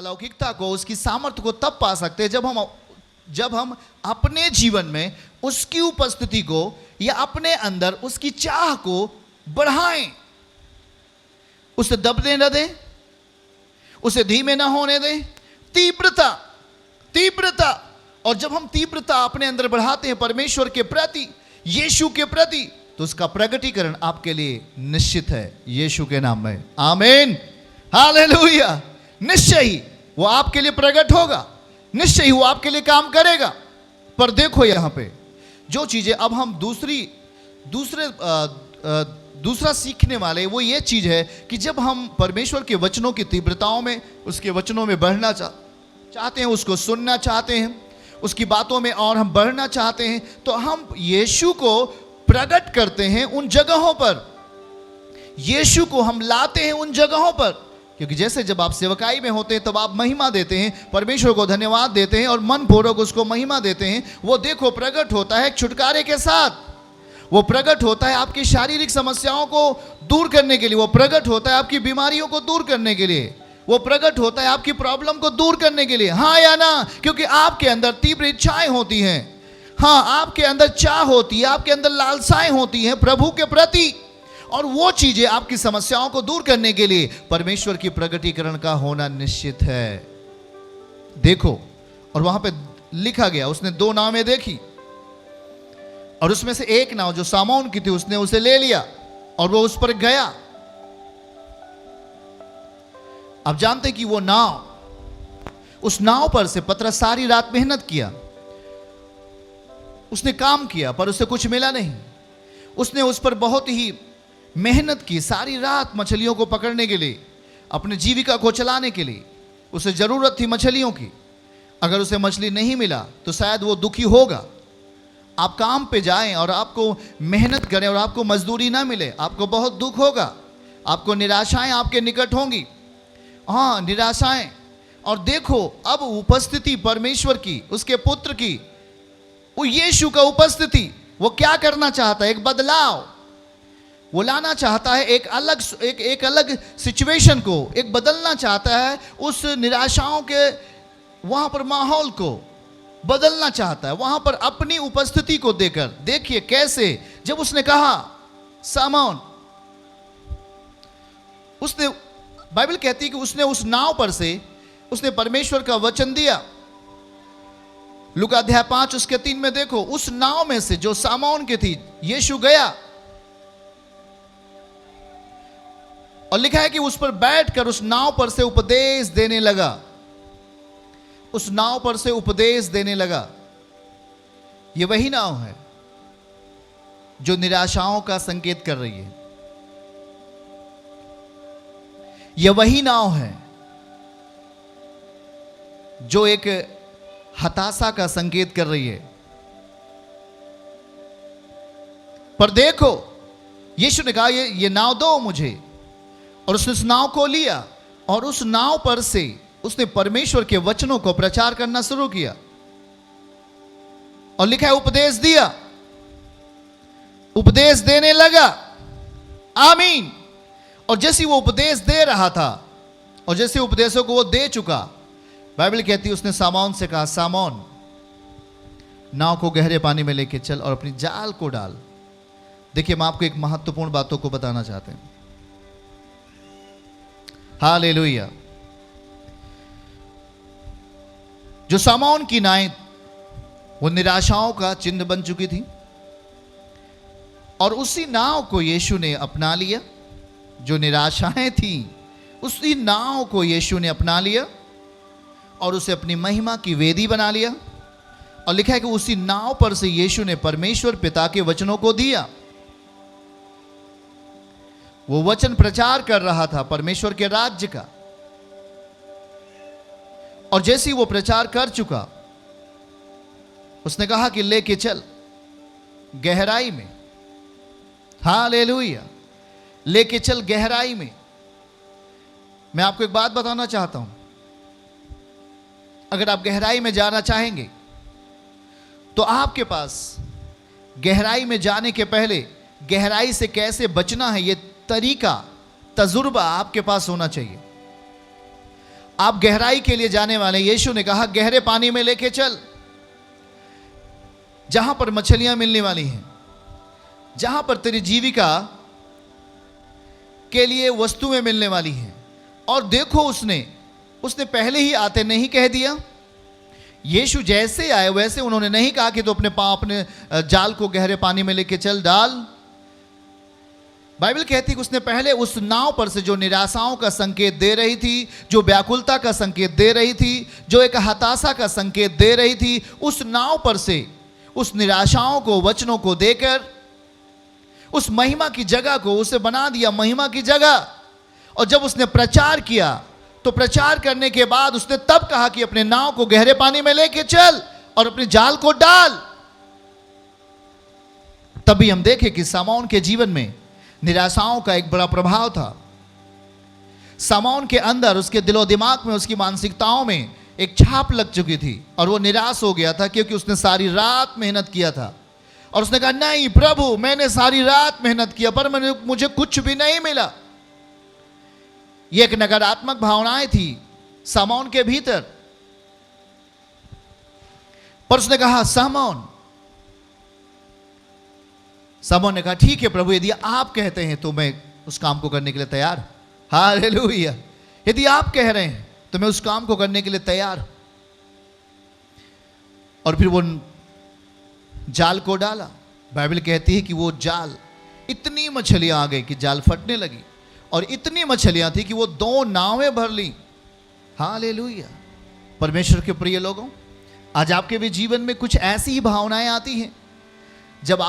अलौकिकता को, उसकी सामर्थ्य को तब पा सकते हैं जब हम अपने जीवन में उसकी उपस्थिति को या अपने अंदर उसकी चाह को बढ़ाएं, उसे दबने न दें, उसे धीमे ना होने दें। तीव्रता। और जब हम तीव्रता अपने अंदर बढ़ाते हैं परमेश्वर के प्रति, यीशु के प्रति, तो उसका प्रगटीकरण आपके लिए निश्चित है यीशु के नाम में। आमीन, हालेलुया। निश्चय ही वो आपके लिए प्रकट होगा, निश्चय ही वो आपके लिए काम करेगा। पर देखो यहां पे जो चीजें अब हम दूसरा सीखने वाले, वो ये चीज है कि जब हम परमेश्वर के वचनों की तीव्रताओं में, उसके वचनों में बढ़ना चाहते हैं, उसको सुनना चाहते हैं, उसकी बातों में और हम बढ़ना चाहते हैं, तो हम यीशु को प्रकट करते हैं उन जगहों पर, यीशु को हम लाते हैं उन जगहों पर। क्योंकि जैसे जब आप सेवकाई में होते हैं तब आप महिमा देते हैं, परमेश्वर को धन्यवाद देते हैं और मन पूर्वक उसको महिमा देते हैं। वो देखो प्रकट होता है छुटकारे के साथ, वो प्रकट होता है आपकी शारीरिक समस्याओं को दूर करने के लिए, वो प्रकट होता है आपकी बीमारियों को दूर करने के लिए, वो प्रकट होता है आपकी प्रॉब्लम को दूर करने के लिए। हाँ या ना? क्योंकि आपके अंदर तीव्र इच्छाएं होती हैं, हाँ आपके अंदर चाह होती है, आपके अंदर लालसाएं होती हैं प्रभु के प्रति, और वो चीजें आपकी समस्याओं को दूर करने के लिए परमेश्वर की प्रगटीकरण का होना निश्चित है। देखो, और वहां पे लिखा गया उसने 2 नावें देखी और उसमें से एक नाव जो सामौन की थी उसने उसे ले लिया और वो उस पर गया। आप जानते कि वो नाव, उस नाव पर से पतरस सारी रात मेहनत किया, उसने काम किया पर उसे कुछ मिला नहीं। उसने उस पर बहुत ही मेहनत की, सारी रात मछलियों को पकड़ने के लिए, अपने जीविका को चलाने के लिए। उसे जरूरत थी मछलियों की, अगर उसे मछली नहीं मिला तो शायद वो दुखी होगा। आप काम पे जाएं और आपको मेहनत करें और आपको मजदूरी ना मिले, आपको बहुत दुख होगा, आपको निराशाएं आपके निकट होंगी, हाँ निराशाएं। और देखो अब उपस्थिति परमेश्वर की, उसके पुत्र की, वो यीशु का उपस्थिति, वो क्या करना चाहता है? एक बदलाव वो लाना चाहता है, एक अलग सिचुएशन को एक बदलना चाहता है, उस निराशाओं के वहां पर माहौल को बदलना चाहता है, वहां पर अपनी उपस्थिति को देकर। देखिए कैसे, जब उसने कहा सामौन, उसने, बाइबल कहती है कि उसने उस नाव पर से उसने परमेश्वर का वचन दिया। लूका अध्याय 5 उसके 3 में देखो, उस नाव में से जो सामौन की थी यीशु गया और लिखा है कि उस पर बैठकर उस नाव पर से उपदेश देने लगा, उस नाव पर से उपदेश देने लगा। ये वही नाव है जो निराशाओं का संकेत कर रही है, यह वही नाव है जो एक हताशा का संकेत कर रही है। पर देखो यीशु ने कहा ये नाव दो मुझे, और उसने उस नाव को लिया और उस नाव पर से उसने परमेश्वर के वचनों को प्रचार करना शुरू किया। और लिखा है उपदेश दिया, उपदेश देने लगा। आमीन। और जैसे वो उपदेश दे रहा था और जैसे उपदेशों को वो दे चुका, बाइबल कहती है उसने सामौन से कहा, सामौन नाव को गहरे पानी में लेके चल और अपनी जाल को डाल। देखिए मैं आपको एक महत्वपूर्ण बातों को बताना चाहते हैं। हालेलुया। जो सामौन की नाव वो निराशाओं का चिन्ह बन चुकी थी, और उसी नाव को यीशु ने अपना लिया। जो निराशाएं थी उसी नाव को यीशु ने अपना लिया और उसे अपनी महिमा की वेदी बना लिया। और लिखा है कि उसी नाव पर से यीशु ने परमेश्वर पिता के वचनों को दिया। वो वचन प्रचार कर रहा था परमेश्वर के राज्य का, और जैसे ही वो प्रचार कर चुका उसने कहा कि लेके चल गहराई में। हालेलुया। लेके चल गहराई में। मैं आपको एक बात बताना चाहता हूं, अगर आप गहराई में जाना चाहेंगे तो आपके पास गहराई में जाने के पहले गहराई से कैसे बचना है ये तरीका, तजुर्बा आपके पास होना चाहिए। आप गहराई के लिए जाने वाले। यीशु ने कहा गहरे पानी में लेके चल, जहां पर मछलियां मिलने वाली हैं, जहां पर तेरी जीविका के लिए वस्तुएं मिलने वाली हैं। और देखो उसने पहले ही आते नहीं कह दिया। यीशु जैसे आए वैसे उन्होंने नहीं कहा कि तो अपने पांव अपने जाल को गहरे पानी में लेके चल डाल। बाइबल कहती है कि उसने पहले उस नाव पर से जो निराशाओं का संकेत दे रही थी, जो व्याकुलता का संकेत दे रही थी, जो एक हताशा का संकेत दे रही थी, उस नाव पर से उस निराशाओं को, वचनों को देकर उस महिमा की जगह को उसे बना दिया महिमा की जगह। और जब उसने प्रचार किया तो प्रचार करने के बाद उसने तब कहा कि अपने नाव को गहरे पानी में लेके चल और अपने जाल को डाल। तभी हम देखें कि सामौन के जीवन में निराशाओं का एक बड़ा प्रभाव था। सामौन के अंदर, उसके दिलो दिमाग में, उसकी मानसिकताओं में एक छाप लग चुकी थी और वो निराश हो गया था क्योंकि उसने सारी रात मेहनत किया था। और उसने कहा नहीं प्रभु, मैंने सारी रात मेहनत किया पर मुझे कुछ भी नहीं मिला। ये एक नकारात्मक भावनाएं थी सामौन के भीतर। पर उसने कहा सामौन ने कहा ठीक है प्रभु, यदि आप कहते हैं तो मैं उस काम को करने के लिए तैयार। हालेलुया। यदि आप कह रहे हैं तो मैं उस काम को करने के लिए तैयार। और फिर वो जाल को डाला। बाइबल कहती है कि वो जाल, इतनी मछलियां आ गई कि जाल फटने लगी और इतनी मछलियां थी कि वो 2 नावें भर ली। हालेलुया। परमेश्वर के प्रिय लोगों, आज आपके भी जीवन में कुछ ऐसी ही भावनाएं आती हैं जब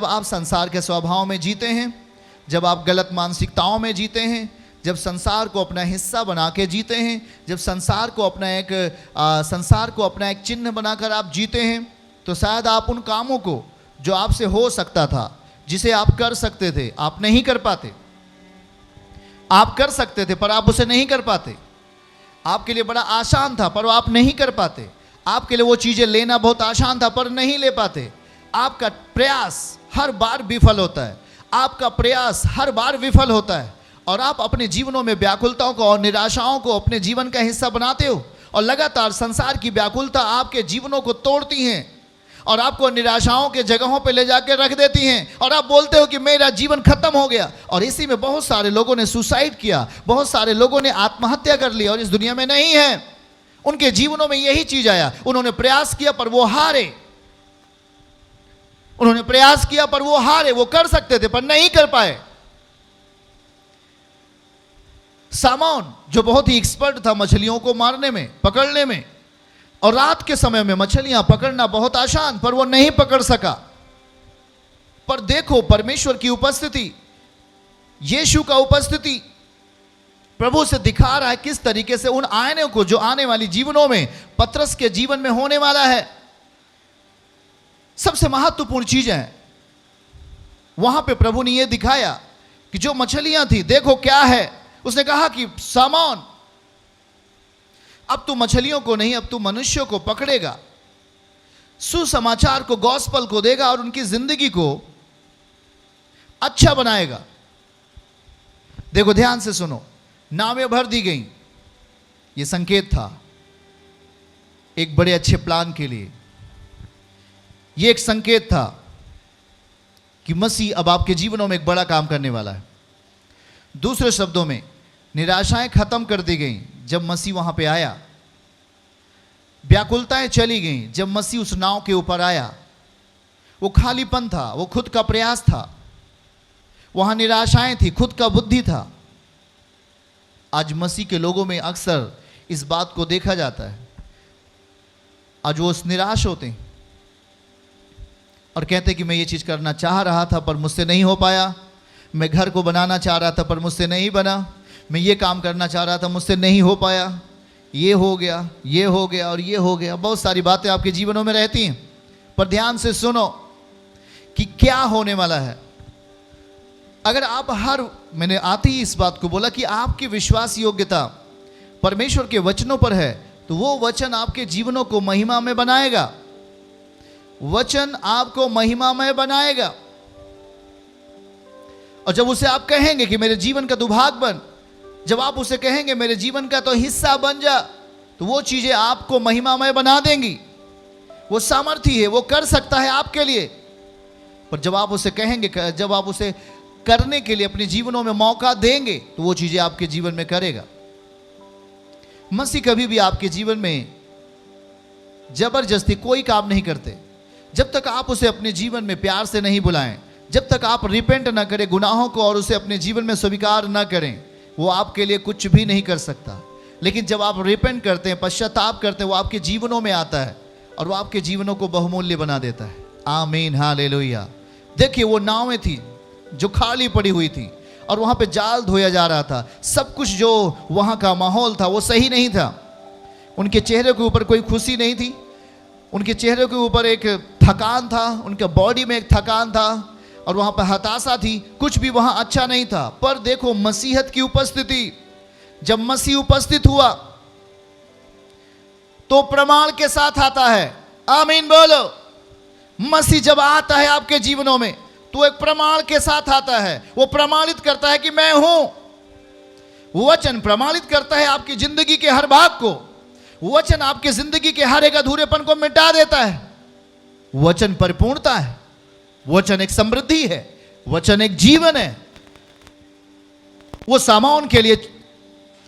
आप संसार के स्वभाव में जीते हैं, जब आप गलत मानसिकताओं में जीते हैं, जब संसार को अपना हिस्सा बना के जीते हैं, जब संसार को अपना एक चिन्ह बनाकर आप जीते हैं, तो शायद आप उन कामों को जो आपसे हो सकता था, जिसे आप कर सकते थे, आप नहीं कर पाते। आप कर सकते थे पर आप उसे नहीं कर पाते। आपके लिए बड़ा आसान था पर आप नहीं कर पाते। आपके लिए वो चीजें लेना बहुत आसान था पर नहीं ले पाते। आपका प्रयास हर बार विफल होता है। आपका प्रयास हर बार विफल होता है और आप अपने जीवनों में व्याकुलताओं को और निराशाओं को अपने जीवन का हिस्सा बनाते हो और लगातार संसार की व्याकुलता आपके जीवनों को तोड़ती हैं और आपको निराशाओं के जगहों पे ले जाकर रख देती हैं और आप बोलते हो कि मेरा जीवन खत्म हो गया। और इसी में बहुत सारे लोगों ने सुसाइड किया, बहुत सारे लोगों ने आत्महत्या कर ली और इस दुनिया में नहीं है। उनके जीवनों में यही चीज आया, उन्होंने प्रयास किया पर वो हारे। उन्होंने प्रयास किया पर वो हारे। वो कर सकते थे पर नहीं कर पाए। सामौन जो बहुत ही एक्सपर्ट था मछलियों को मारने में, पकड़ने में, और रात के समय में मछलियां पकड़ना बहुत आसान, पर वो नहीं पकड़ सका। पर देखो परमेश्वर की उपस्थिति, यीशु का उपस्थिति प्रभु से दिखा रहा है किस तरीके से उन आयनों को जो आने वाली जीवनों में, पतरस के जीवन में होने वाला है, सबसे महत्वपूर्ण चीज है। वहां पे प्रभु ने यह दिखाया कि जो मछलियां थी, देखो क्या है। उसने कहा कि सामौन, अब तू मछलियों को नहीं, अब तू मनुष्यों को पकड़ेगा, सुसमाचार को, गॉस्पल को देगा और उनकी जिंदगी को अच्छा बनाएगा। देखो ध्यान से सुनो, नावें भर दी गई। यह संकेत था एक बड़े अच्छे प्लान के लिए। यह एक संकेत था कि मसीह अब आपके जीवनों में एक बड़ा काम करने वाला है। दूसरे शब्दों में, निराशाएं खत्म कर दी गई जब मसीह वहां पे आया। व्याकुलताएं चली गई जब मसीह उस नाव के ऊपर आया। वो खालीपन था, वो खुद का प्रयास था, वहां निराशाएं थी, खुद का बुद्धि था। आज मसीह के लोगों में अक्सर इस बात को देखा जाता है। आज वो निराश होते हैं और कहते हैं कि मैं ये चीज करना चाह रहा था पर मुझसे नहीं हो पाया, मैं घर को बनाना चाह रहा था पर मुझसे नहीं बना, मैं ये काम करना चाह रहा था मुझसे नहीं हो पाया, ये हो गया, ये हो गया और ये हो गया। बहुत सारी बातें आपके जीवनों में रहती हैं, पर ध्यान से सुनो कि क्या होने वाला है। अगर आप मैंने आते ही इस बात को बोला कि आपकी विश्वास योग्यता परमेश्वर के वचनों पर है, तो वो वचन आपके जीवनों को महिमा में बनाएगा। वचन आपको महिमामय बनाएगा। और जब उसे आप कहेंगे कि मेरे जीवन का दुभाग बन, जब आप उसे कहेंगे मेरे जीवन का तो हिस्सा बन जा, तो वो चीजें आपको महिमामय बना देंगी। वो सामर्थी है, वो कर सकता है आपके लिए। पर जब आप उसे कहेंगे, जब आप उसे करने के लिए अपने जीवनों में मौका देंगे, तो वो चीजें आपके जीवन में करेगा। मसीह कभी भी आपके जीवन में जबरदस्ती कोई काम नहीं करते। जब तक आप उसे अपने जीवन में प्यार से नहीं बुलाएं, जब तक आप रिपेंट ना करें गुनाहों को और उसे अपने जीवन में स्वीकार ना करें, वो आपके लिए कुछ भी नहीं कर सकता। लेकिन जब आप रिपेंट करते हैं, पश्चाताप करते हैं, वो आपके जीवनों में आता है और वो आपके जीवनों को बहुमूल्य बना देता है। आमीन, हालेलुया। देखिए, वो नावें थी जो खाली पड़ी हुई थी और वहाँ पे जाल धोया जा रहा था। सब कुछ जो वहाँ का माहौल था वो सही नहीं था। उनके चेहरे के ऊपर कोई खुशी नहीं थी, उनके चेहरे के ऊपर एक थकान था, उनके बॉडी में एक थकान था और वहाँ पर हताशा थी। कुछ भी वहाँ अच्छा नहीं था। पर देखो, मसीहत की उपस्थिति, जब मसीह उपस्थित हुआ तो प्रमाण के साथ आता है। आमीन बोलो। मसीह जब आता है आपके जीवनों में तो एक प्रमाण के साथ आता है। वो प्रमाणित करता है कि मैं हूं। वचन प्रमाणित करता है आपकी जिंदगी के हर भाग को। वचन आपकी जिंदगी के हर एक अधूरेपन को मिटा देता है। वचन परिपूर्णता है, वचन एक समृद्धि है, वचन एक जीवन है। वो सामौन के लिए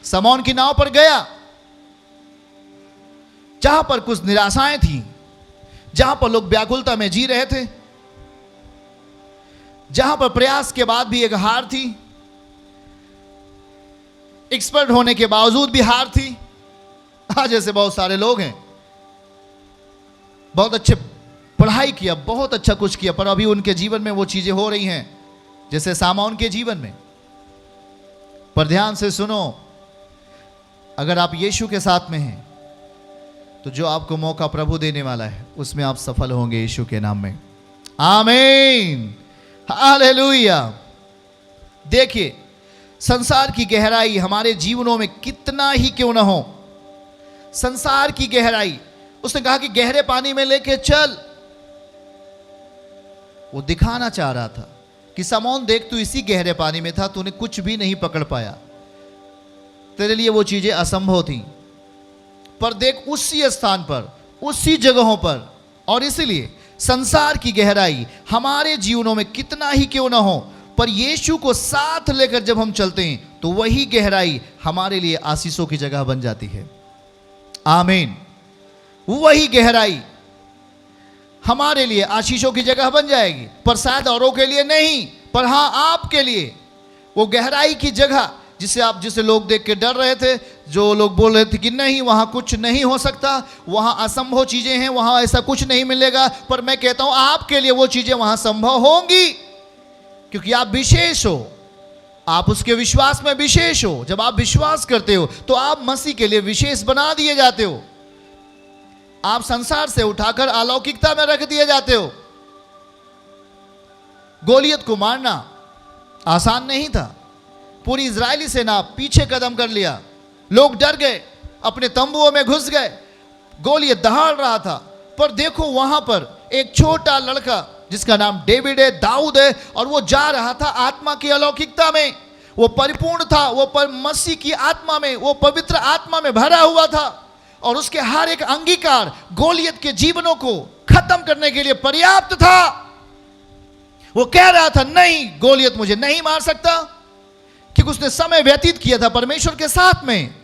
सामौन की नाव पर गया, जहां पर कुछ निराशाएं थी, जहां पर लोग व्याकुलता में जी रहे थे, जहां पर प्रयास के बाद भी एक हार थी, एक्सपर्ट होने के बावजूद भी हार थी। आज ऐसे बहुत सारे लोग हैं, बहुत अच्छे पढ़ाई किया, बहुत अच्छा कुछ किया, पर अभी उनके जीवन में वो चीजें हो रही हैं जैसे सामौन के जीवन में। पर ध्यान से सुनो, अगर आप यीशु के साथ में हैं तो जो आपको मौका प्रभु देने वाला है उसमें आप सफल होंगे यीशु के नाम में। आमीन, हालेलुया। देखिए, संसार की गहराई हमारे जीवनों में कितना ही क्यों ना हो, संसार की गहराई, उसने कहा कि गहरे पानी में लेके चल। वो दिखाना चाह रहा था कि समौन देख, तू इसी गहरे पानी में था, तूने कुछ भी नहीं पकड़ पाया, तेरे लिए वो चीजें असंभव थी। पर देख, उसी स्थान पर, उसी जगहों पर, और इसलिए संसार की गहराई हमारे जीवनों में कितना ही क्यों ना हो, पर यीशु को साथ लेकर जब हम चलते हैं तो वही गहराई हमारे लिए आशीषों की जगह बन जाती है। आमीन। वही गहराई हमारे लिए आशीषों की जगह बन जाएगी, पर शायद औरों के लिए नहीं, पर हां आपके लिए। वो गहराई की जगह जिसे लोग देख के डर रहे थे, जो लोग बोल रहे थे कि नहीं वहां कुछ नहीं हो सकता, वहां असंभव चीजें हैं, वहां ऐसा कुछ नहीं मिलेगा, पर मैं कहता हूं आपके लिए वो चीजें वहां संभव होंगी, क्योंकि आप विशेष हो, आप उसके विश्वास में विशेष हो। जब आप विश्वास करते हो तो आप मसीह के लिए विशेष बना दिए जाते हो। आप संसार से उठाकर अलौकिकता में रख दिए जाते हो। गोलियत को मारना आसान नहीं था। पूरी इजरायली सेना पीछे कदम कर लिया, लोग डर गए, अपने तंबुओं में घुस गए, गोलियत दहाड़ रहा था। पर देखो, वहां पर एक छोटा लड़का जिसका नाम डेविड है, दाऊद है, और वो जा रहा था आत्मा की अलौकिकता में। वो परिपूर्ण था, वो मसीह की आत्मा में, वो पवित्र आत्मा में भरा हुआ था, और उसके हर एक अंगीकार गोलियत के जीवनों को खत्म करने के लिए पर्याप्त था। वो कह रहा था, नहीं, गोलियत मुझे नहीं मार सकता, क्योंकि उसने समय व्यतीत किया था परमेश्वर के साथ में,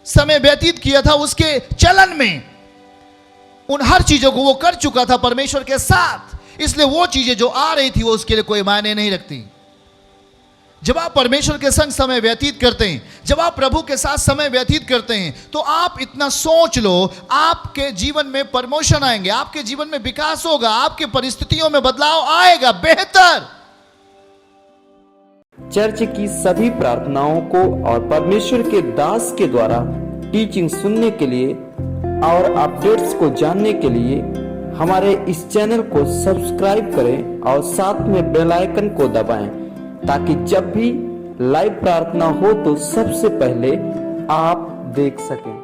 समय व्यतीत किया था उसके चलन में, उन हर चीजों को वो कर चुका था परमेश्वर के साथ। इसलिए वो चीजें जो आ रही थी वो उसके लिए कोई मायने नहीं रखती। जब आप परमेश्वर के संग समय व्यतीत करते हैं, जब आप प्रभु के साथ समय व्यतीत करते हैं, तो आप इतना सोच लो, आपके जीवन में प्रमोशन आएंगे, आपके जीवन में विकास होगा, आपके परिस्थितियों में बदलाव आएगा, बेहतर। चर्च की सभी प्रार्थनाओं को और परमेश्वर के दास के द्वारा टीचिंग सुनने के लिए और अपडेट्स को जानने के लिए हमारे इस चैनल को सब्सक्राइब करें और साथ में बेल आइकन को दबाएं, ताकि जब भी लाइव प्रार्थना हो तो सबसे पहले आप देख सकें।